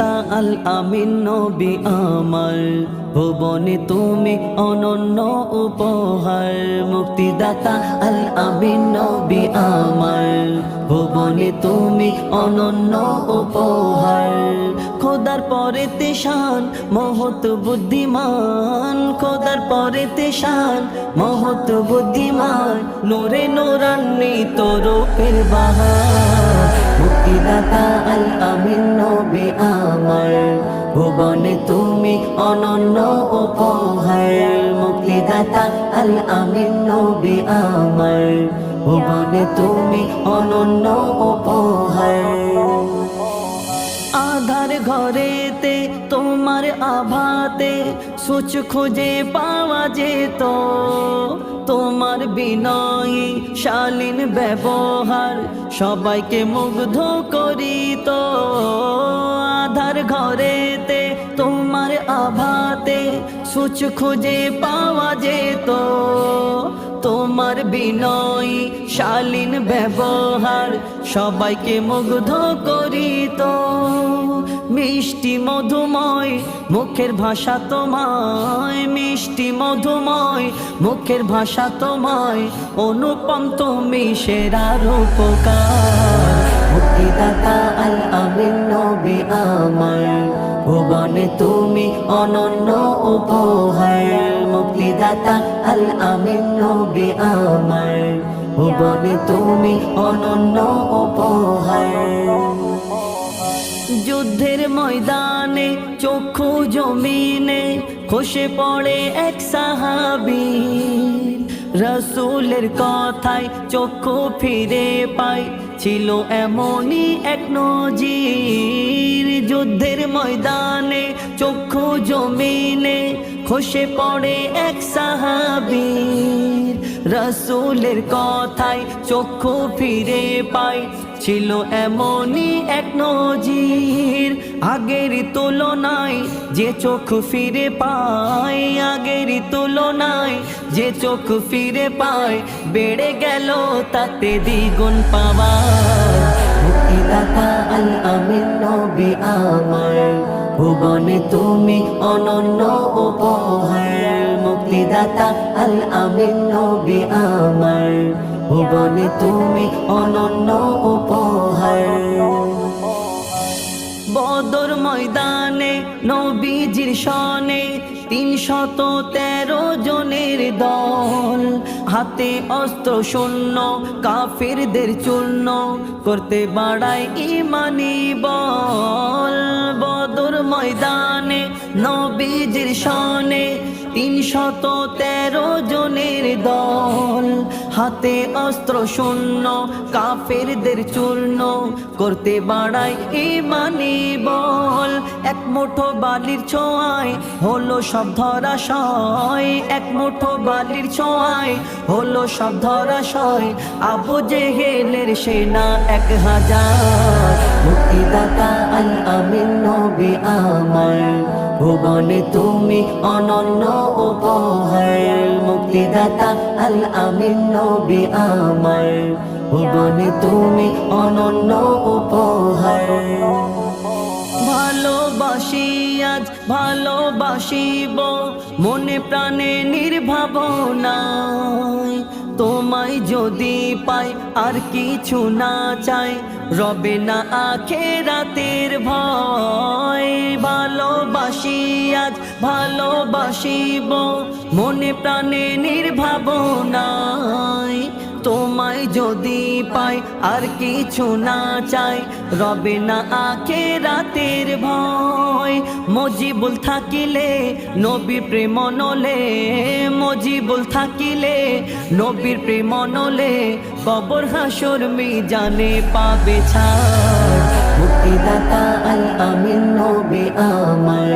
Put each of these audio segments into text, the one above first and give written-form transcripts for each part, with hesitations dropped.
মুক্তিদাতা আল আমিন নবী আমার, ভুবনে তুমি অনন্য উপহার। মুক্তিদাতা আল আমিন নবী আমার, ভুবনে তুমি অনন্য উপহার। খোদার পরে তেশান মহৎ বুদ্ধিমান, খোদার পরে তেশান মহৎ বুদ্ধিমান, নূরে নূরান্বিত রূপের বাহার। মুক্তিদাতা আল আমিন নবী আমার, ভুবনে তুমি অনন্য উপহার। মুক্তিদাতা আল আমিন নবী আমার, ভুবনে তুমি অনন্য উপহার। আধার ঘরেতে তোমার আভাতে সুচ খুঁজে পাওয়া যেত, তোমার বিনয়ী শালীন ব্যবহার সবাইকে মুগ্ধ করিত। আধার ঘরেতে তোমার আভাতে সুচ খুঁজে পাওয়া যেত, তোমার বিনয়ী শালীন ব্যবহার সবাইকে মুগ্ধ করিত। মিষ্টি মধুময় মুখের ভাষা তোমায়, মিষ্টি মধুময় মুখের ভাষা তোমায়, অনুপম তুমি সেরা রূপকার। মুক্তিদাতা আল আমিন নবী আমার, ভুবনে তুমি অনন্য উপহার। মুক্তিদাতা আল আমিন নবী আমার, ভুবনে তুমি অনন্য উপহার। যুদ্ধের ময়দানে চক্ষু জমিনে খসে পড়ে এক সাহাবী, রাসূলের কথায় চক্ষু ফিরে পায়, ছিল এমনই এক নজির। যুদ্ধের ময়দানে চক্ষু জমিনে খসে পড়ে এক সাহাবী, রাসূলের কথায় চক্ষু ফিরে পায়, ছিল এমনই এক নজির। আগের তুলনায় যে চোখ ফিরে পায়, আগের তুলনায় যে চোখ ফিরে পায়, বেড়ে গেল তাতে দ্বিগুণ পাওয়ার। মুক্তিদাতা আল আমিন নবী আমার, ভুবনে তুমি অনন্য উপহার। মুক্তিদাতা আল আমিন নবী আমার, ভুবনে তুমি অনন্য উপহার। বদর ময়দানে নবীজির শনে 313 জনের দল, হাতে অস্ত্র শূন্য কাফিরদের চূর্ণ করতে বাড়ায় ইমানি বল। বদর ময়দানে নবীজির শনে 313 জনের দল, হাতে অস্ত্র শূন্য কাফেরদের চূর্ণ করতে বাড়ায় ইমানি বল। এক মুঠো বালির ছোঁয়ায় হলো সব ধরাশয়, এক মুঠো বালির ছোঁয়ায় হলো সব ধরাশয়, আবু জেহেলের সেনা 1000। মুক্তিদাতা আল আমিন নবী আমার, ভুবনে তুমি অনন্য উপহার। মুক্তিদাতা আল আমিন নবী আমার, ভুবনে তুমি অনন্য উপহার। ভালোবাসি আজ ভালোবাসিব মনে প্রাণে নির্ভাবনায়, তোমায় যদি পাই আর কিছু না চাই, রবে না আখিরাতের ভয়। ভালোবাসি আজ ভালোবাসিব মনে প্রাণে নির্ভাবনায়, তোমায় যদি পাই আর কিছু না চাই, রবে না আখিরাতের ভয়। মজিবুল থাকিলে নবীর প্রেম নলে, মজিবুল থাকিলে নবীর প্রেম নলে, কবর হাসর মিজানে পাবে ছাড়। মুক্তিদাতা আল আমিন নবী আমার,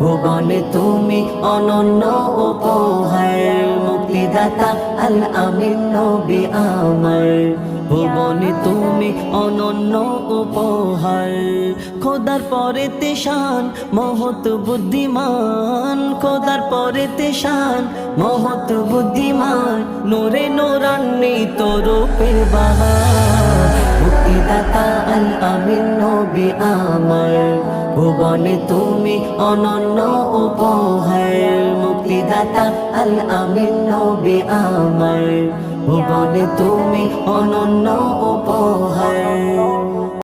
ভুবনে তুমি অনন্য উপহার। মুক্তিদাতা আল আমিন নবী আমার, ভুবনে তুমি অনন্য উপহার। খোদার পরে তেশান মহৎ বুদ্ধিমান, খোদার পরে তেশান মহৎ বুদ্ধিমান, নূরে নূরান্বিত রূপের বাহার। মুক্তিদাতা আল আমিন নবী আমার, ভুবনে তুমি অনন্য উপহার, মুক্তিদাতা আল আমিন নবী আমার, ভুবনে তুমি অনন্য উপহার।